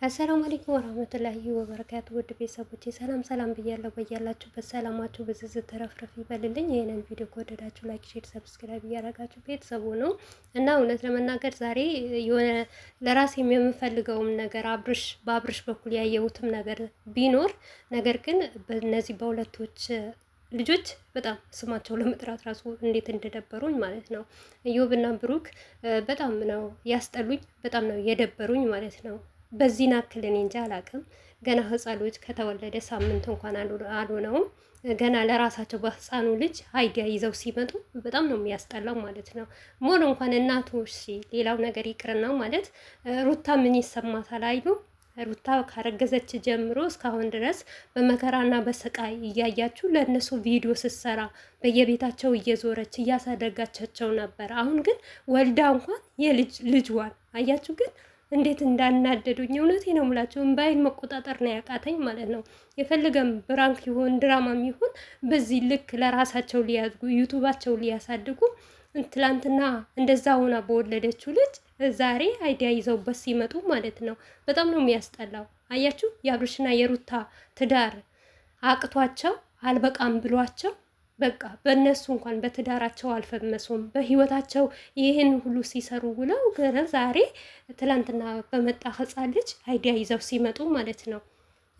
አሰላሙ አለይኩም ወራህመቱላሂ ወበረካቱ። ውድ ቤተሰቦቼ ሰላም ሰላም ብያለሁ። በያላችሁበት ሰላማችሁ በዝዝት ተረፍረፍ ይበልልኝ። ይሄንን ቪዲዮ ከወደዳችሁ ላይክ፣ ሼር፣ ሰብስክራይብ እያደረጋችሁ ቤተሰቡ ነው እና እውነት ለመናገር ዛሬ የሆነ ለራሴ የምፈልገውም ነገር በአብርሽ በኩል ያየሁትም ነገር ቢኖር ነገር ግን በእነዚህ በሁለቶች ልጆች በጣም ስማቸው ለመጥራት ራሱ እንዴት እንደደበሩኝ ማለት ነው። ኢዮብና ብሩክ በጣም ነው ያስጠሉኝ፣ በጣም ነው የደበሩኝ ማለት ነው። በዚህ ናክል እኔ እንጃ አላውቅም። ገና ህፃን ልጅ ከተወለደ ሳምንት እንኳን አልሆነውም። ገና ለራሳቸው በህፃኑ ልጅ አይዲያ ይዘው ሲመጡ በጣም ነው የሚያስጠላው ማለት ነው። ሞር እንኳን እናቱ እሺ፣ ሌላው ነገር ይቅርና ማለት ሩታ ምን ይሰማታል አይሉ ሩታ ካረገዘች ጀምሮ እስካሁን ድረስ በመከራና በስቃይ እያያችሁ ለእነሱ ቪዲዮ ስትሰራ በየቤታቸው እየዞረች እያሳደጋቻቸው ነበር። አሁን ግን ወልዳ እንኳን ልጅዋን አያችሁ ግን እንዴት እንዳናደዱኝ እውነቴ ነው የምላችሁ። እምባይን መቆጣጠር ነው ያቃተኝ ማለት ነው። የፈለገም ብራንክ ይሁን ድራማም ይሁን በዚህ ልክ ለራሳቸው ሊያድጉ ዩቱባቸው ሊያሳድጉ ትላንትና እንደዛ ሆና በወለደችው ልጅ ዛሬ አይዲያ ይዘውበት ሲመጡ ማለት ነው በጣም ነው የሚያስጠላው። አያችሁ የአብርሽና የሩታ ትዳር አቅቷቸው አልበቃም ብሏቸው በቃ በእነሱ እንኳን በትዳራቸው አልፈመሱም። በህይወታቸው ይህን ሁሉ ሲሰሩ ውለው ገና ዛሬ ትላንትና በመጣ ህፃን ልጅ አይዲያ ይዘው ሲመጡ ማለት ነው።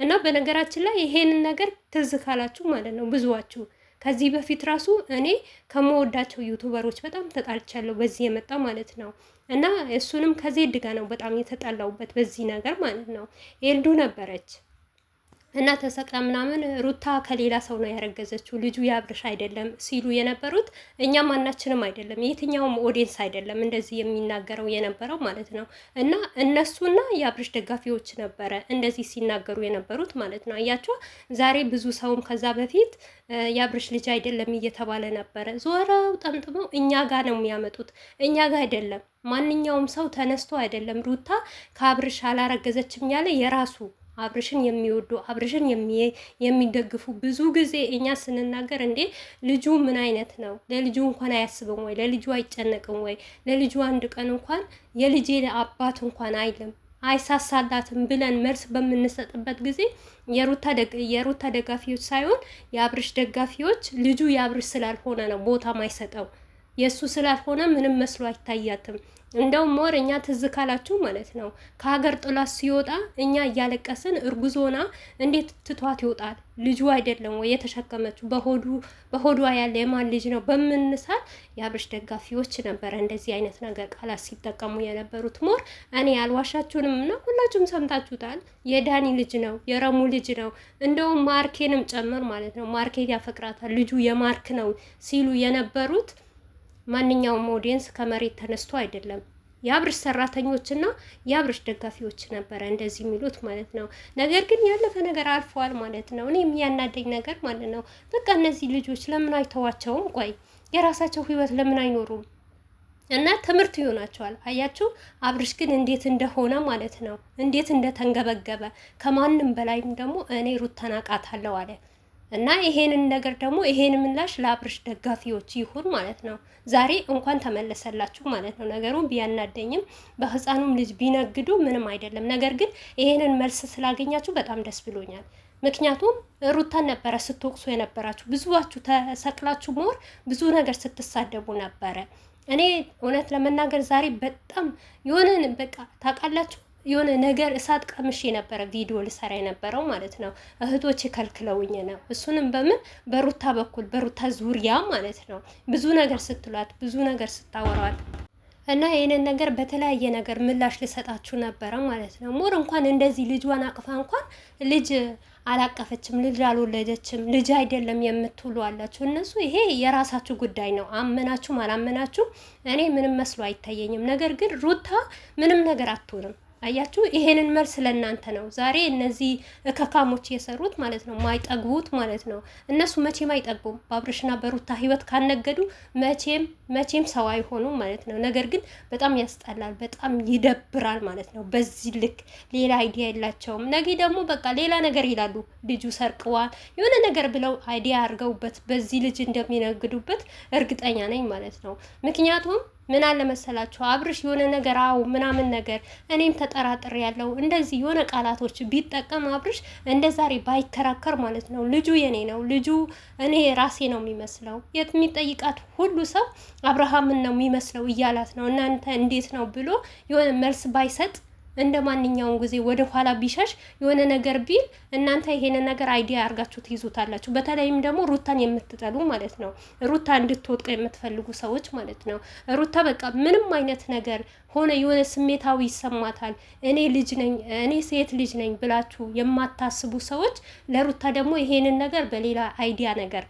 እና በነገራችን ላይ ይሄንን ነገር ትዝ ካላችሁ ማለት ነው ብዙዋችሁ ከዚህ በፊት ራሱ እኔ ከመወዳቸው ዩቱበሮች በጣም ተጣልቻለሁ በዚህ የመጣ ማለት ነው። እና እሱንም ከዜድ ጋ ነው በጣም የተጣላውበት በዚህ ነገር ማለት ነው። ኤልዱ ነበረች እና ተሰቅላ ምናምን ሩታ ከሌላ ሰው ነው ያረገዘችው ልጁ የአብርሽ አይደለም ሲሉ የነበሩት እኛ ማናችንም አይደለም የትኛውም ኦዲየንስ አይደለም እንደዚህ የሚናገረው የነበረው ማለት ነው። እና እነሱና የአብርሽ ደጋፊዎች ነበረ እንደዚህ ሲናገሩ የነበሩት ማለት ነው። አያችሁ ዛሬ ብዙ ሰውም ከዛ በፊት የአብርሽ ልጅ አይደለም እየተባለ ነበረ። ዞረው ጠምጥመው እኛ ጋር ነው የሚያመጡት፣ እኛ ጋር አይደለም። ማንኛውም ሰው ተነስቶ አይደለም ሩታ ከአብርሽ አላረገዘችም ያለ የራሱ አብርሽን የሚወዱ አብርሽን የሚደግፉ ብዙ ጊዜ እኛ ስንናገር እንዴ ልጁ ምን አይነት ነው? ለልጁ እንኳን አያስብም ወይ? ለልጁ አይጨነቅም ወይ? ለልጁ አንድ ቀን እንኳን የልጄ አባት እንኳን አይልም አይሳሳላትም ብለን መልስ በምንሰጥበት ጊዜ የሩታ ደጋፊዎች ሳይሆን የአብርሽ ደጋፊዎች ልጁ የአብርሽ ስላልሆነ ነው ቦታ ማይሰጠው፣ የእሱ ስላልሆነ ምንም መስሎ አይታያትም። እንደውም ሞር እኛ ትዝ ካላችሁ ማለት ነው ከሀገር ጥላት ሲወጣ እኛ እያለቀስን እርጉዞና እንዴት ትቷት ይወጣል? ልጁ አይደለም ወይ የተሸከመችው? በሆዷ ያለ የማን ልጅ ነው በምንሳል የአብርሽ ደጋፊዎች ነበረ እንደዚህ አይነት ነገር ቃላት ሲጠቀሙ የነበሩት። ሞር እኔ አልዋሻችሁንም እና ሁላችሁም ሰምታችሁታል። የዳኒ ልጅ ነው የረሙ ልጅ ነው እንደውም ማርኬንም ጨምር ማለት ነው ማርኬት ያፈቅራታል ልጁ የማርክ ነው ሲሉ የነበሩት ማንኛውም ኦዲየንስ ከመሬት ተነስቶ አይደለም የአብርሽ ሰራተኞችና የአብርሽ ደጋፊዎች ነበረ እንደዚህ የሚሉት ማለት ነው። ነገር ግን ያለፈ ነገር አልፈዋል ማለት ነው። እኔ የሚያናደኝ ነገር ማለት ነው በቃ እነዚህ ልጆች ለምን አይተዋቸውም? ቆይ የራሳቸው ህይወት ለምን አይኖሩም? እና ትምህርት ይሆናቸዋል። አያችሁ አብርሽ ግን እንዴት እንደሆነ ማለት ነው እንዴት እንደተንገበገበ ከማንም በላይም ደግሞ እኔ ሩታን አውቃታለሁ አለ። እና ይሄንን ነገር ደግሞ ይሄን ምላሽ ለአብርሽ ደጋፊዎች ይሁን ማለት ነው። ዛሬ እንኳን ተመለሰላችሁ ማለት ነው። ነገሩ ቢያናደኝም በህፃኑም ልጅ ቢነግዱ ምንም አይደለም። ነገር ግን ይሄንን መልስ ስላገኛችሁ በጣም ደስ ብሎኛል። ምክንያቱም ሩታን ነበረ ስትወቅሱ የነበራችሁ ብዙዋችሁ ተሰቅላችሁ ሞር ብዙ ነገር ስትሳደቡ ነበረ። እኔ እውነት ለመናገር ዛሬ በጣም የሆነን በቃ ታውቃላችሁ የሆነ ነገር እሳት ቀምሼ የነበረ ቪዲዮ ልሰራ የነበረው ማለት ነው። እህቶች ከልክለውኝ ነው። እሱንም በምን በሩታ በኩል በሩታ ዙሪያ ማለት ነው ብዙ ነገር ስትሏት ብዙ ነገር ስታወራዋል እና ይህንን ነገር በተለያየ ነገር ምላሽ ልሰጣችሁ ነበረ ማለት ነው። ሞር እንኳን እንደዚህ ልጇን አቅፋ እንኳን ልጅ አላቀፈችም ልጅ አልወለደችም ልጅ አይደለም የምትውሉ አላችሁ። እነሱ ይሄ የራሳችሁ ጉዳይ ነው። አመናችሁም አላመናችሁም እኔ ምንም መስሎ አይታየኝም። ነገር ግን ሩታ ምንም ነገር አትሆንም። አያችሁ ይሄንን መልስ ለእናንተ ነው። ዛሬ እነዚህ እከካሞች የሰሩት ማለት ነው ማይጠግቡት ማለት ነው። እነሱ መቼም አይጠግቡም። በአብርሽና በሩታ ህይወት ካነገዱ መቼም ሰው አይሆኑም ማለት ነው። ነገር ግን በጣም ያስጠላል፣ በጣም ይደብራል ማለት ነው። በዚህ ልክ ሌላ አይዲያ የላቸውም። ነገ ደግሞ በቃ ሌላ ነገር ይላሉ። ልጁ ሰርቀዋል የሆነ ነገር ብለው አይዲያ አድርገውበት በዚህ ልጅ እንደሚነግዱበት እርግጠኛ ነኝ ማለት ነው። ምክንያቱም ምን አለ መሰላችሁ አብርሽ የሆነ ነገር አው ምናምን ነገር እኔም ተጠራጥሬ ያለው እንደዚህ የሆነ ቃላቶች ቢጠቀም አብርሽ እንደ ዛሬ ባይከራከር ማለት ነው። ልጁ የኔ ነው፣ ልጁ እኔ ራሴ ነው የሚመስለው፣ የት የሚጠይቃት ሁሉ ሰው አብርሃምን ነው የሚመስለው እያላት ነው። እናንተ እንዴት ነው ብሎ የሆነ መልስ ባይሰጥ እንደ ማንኛውም ጊዜ ወደ ኋላ ቢሸሽ የሆነ ነገር ቢል እናንተ ይሄንን ነገር አይዲያ አድርጋችሁ ትይዙታላችሁ። በተለይም ደግሞ ሩታን የምትጠሉ ማለት ነው፣ ሩታ እንድትወድቅ የምትፈልጉ ሰዎች ማለት ነው። ሩታ በቃ ምንም አይነት ነገር ሆነ የሆነ ስሜታዊ ይሰማታል፣ እኔ ልጅ ነኝ፣ እኔ ሴት ልጅ ነኝ ብላችሁ የማታስቡ ሰዎች ለሩታ ደግሞ ይሄንን ነገር በሌላ አይዲያ ነገር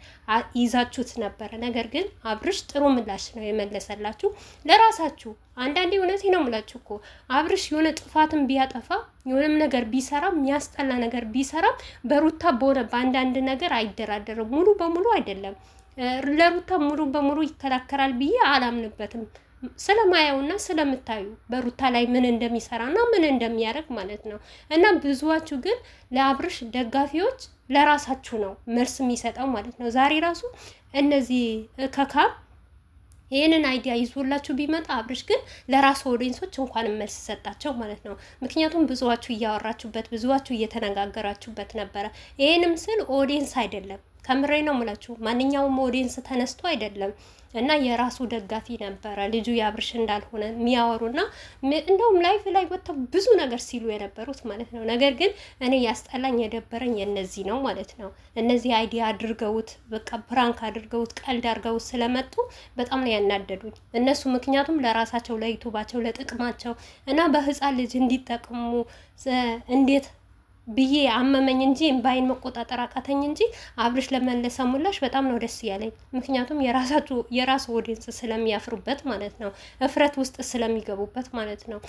ይዛችሁት ነበረ። ነገር ግን አብርሽ ጥሩ ምላሽ ነው የመለሰላችሁ ለራሳችሁ። አንዳንዴ እውነቴ ነው የምላችሁ እኮ አብርሽ የሆነ ጥፋትን ቢያጠፋ የሆነም ነገር ቢሰራ የሚያስጠላ ነገር ቢሰራ በሩታ በሆነ በአንዳንድ ነገር አይደራደርም። ሙሉ በሙሉ አይደለም፣ ለሩታ ሙሉ በሙሉ ይከላከላል ብዬ አላምንበትም። ስለማየውና ስለምታዩ በሩታ ላይ ምን እንደሚሰራና ምን እንደሚያደርግ ማለት ነው። እና ብዙዋችሁ ግን ለአብርሽ ደጋፊዎች ለራሳችሁ ነው መልስ የሚሰጠው ማለት ነው። ዛሬ ራሱ እነዚህ ከካም ይህንን አይዲያ ይዞላችሁ ቢመጣ አብርሽ ግን ለራሱ ኦዲየንሶች እንኳንም መልስ ሰጣቸው ማለት ነው። ምክንያቱም ብዙዋችሁ እያወራችሁበት፣ ብዙዋችሁ እየተነጋገራችሁበት ነበረ። ይህንም ስል ኦዲየንስ አይደለም፣ ከምሬ ነው የምላችሁ። ማንኛውም ኦዲየንስ ተነስቶ አይደለም እና የራሱ ደጋፊ ነበረ ልጁ የአብርሽ እንዳልሆነ የሚያወሩና እንደውም ላይፍ ላይ ወጥተው ብዙ ነገር ሲሉ የነበሩት ማለት ነው። ነገር ግን እኔ ያስጠላኝ የደበረኝ የነዚህ ነው ማለት ነው። እነዚህ አይዲያ አድርገውት በቃ ፕራንክ አድርገውት ቀልድ አድርገውት ስለመጡ በጣም ነው ያናደዱኝ እነሱ። ምክንያቱም ለራሳቸው ለዩቱባቸው ለጥቅማቸው እና በህፃን ልጅ እንዲጠቅሙ እንዴት ብዬ አመመኝ እንጂ እምባይን መቆጣጠር አቃተኝ እንጂ አብርሽ ለመለሰ ምላሽ በጣም ነው ደስ ያለኝ። ምክንያቱም የራሱ ኦዲየንስ ስለሚያፍሩበት ማለት ነው፣ እፍረት ውስጥ ስለሚገቡበት ማለት ነው።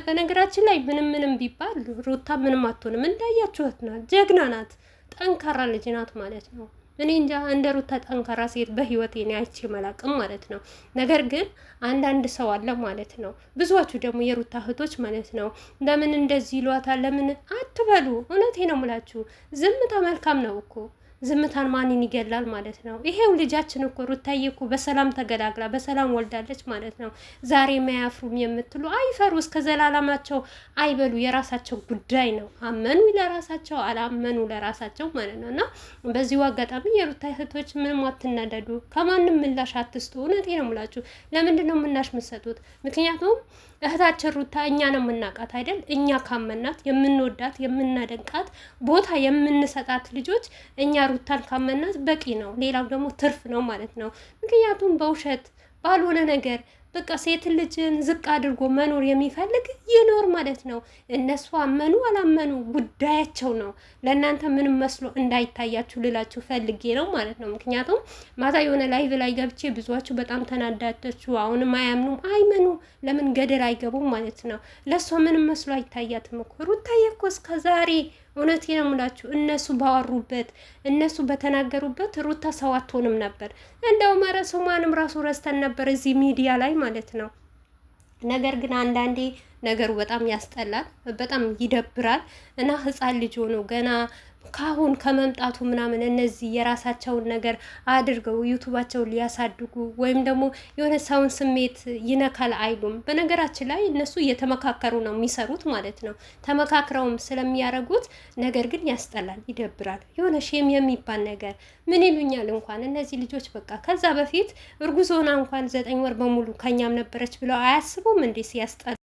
በነገራችን ላይ ምንም ቢባል ሩታ ምንም አትሆንም፣ እንዳያችሁት ናት፣ ጀግና ናት፣ ጠንካራ ልጅ ናት ማለት ነው። እኔ እንጃ እንደ ሩታ ጠንካራ ሴት በህይወቴ እኔ አይቼ መላቅም ማለት ነው። ነገር ግን አንዳንድ ሰው አለ ማለት ነው። ብዙዎቹ ደግሞ የሩታ እህቶች ማለት ነው ለምን እንደዚህ ይሏታል ለምን አትበሉ። እውነቴ ነው የምላችሁ ዝምታ መልካም ነው እኮ። ዝምታን ማንን ይገላል ማለት ነው። ይሄው ልጃችን እኮ ሩታዬ እኮ በሰላም ተገላግላ በሰላም ወልዳለች ማለት ነው። ዛሬ ማያፍሩም የምትሉ አይፈሩ፣ እስከ ዘላለማቸው አይበሉ፣ የራሳቸው ጉዳይ ነው። አመኑ ለራሳቸው አላመኑ ለራሳቸው ማለት ነው። እና በዚሁ አጋጣሚ የሩታ እህቶች ምንም አትናደዱ፣ ከማንም ምላሽ አትስጡ። እውነቴ ነው የምላችሁ። ለምንድን ነው ምላሽ የምትሰጡት? ምክንያቱም እህታችን ሩታ እኛ ነው የምናውቃት አይደል? እኛ ካመናት የምንወዳት የምናደንቃት ቦታ የምንሰጣት ልጆች እኛ ሩታን ካመናት በቂ ነው። ሌላው ደግሞ ትርፍ ነው ማለት ነው። ምክንያቱም በውሸት ባልሆነ ነገር በቃ ሴት ልጅን ዝቅ አድርጎ መኖር የሚፈልግ ይኖር ማለት ነው። እነሱ አመኑ አላመኑ ጉዳያቸው ነው። ለእናንተ ምንም መስሎ እንዳይታያችሁ ልላችሁ ፈልጌ ነው ማለት ነው። ምክንያቱም ማታ የሆነ ላይቭ ላይ ገብቼ ብዙዋችሁ በጣም ተናዳችሁ፣ አሁንም አያምኑም አይመኑ ለምን ገደል አይገቡም ማለት ነው። ለእሷ ምንም መስሎ አይታያትም እኮ ሩታዬ እኮ እስከ ዛሬ እውነቴ ነው የምላችሁ እነሱ ባወሩበት እነሱ በተናገሩበት ሩታ ሰው አትሆንም ነበር። እንደውም ኧረ ስሟንም ራሱ ረስተን ነበር እዚህ ሚዲያ ላይ ማለት ነው። ነገር ግን አንዳንዴ ነገሩ በጣም ያስጠላል፣ በጣም ይደብራል። እና ህፃን ልጅ ሆኖ ገና ካሁን ከመምጣቱ ምናምን እነዚህ የራሳቸውን ነገር አድርገው ዩቱባቸውን ሊያሳድጉ ወይም ደግሞ የሆነ ሰውን ስሜት ይነካል አይሉም። በነገራችን ላይ እነሱ እየተመካከሩ ነው የሚሰሩት ማለት ነው። ተመካክረውም ስለሚያደርጉት ነገር ግን ያስጠላል፣ ይደብራል። የሆነ ሼም የሚባል ነገር ምን ይሉኛል እንኳን እነዚህ ልጆች በቃ ከዛ በፊት እርጉዝ ሆና እንኳን 9 ወር በሙሉ ከኛም ነበረች ብለው አያስቡም እንዴ? ሲያስጠላ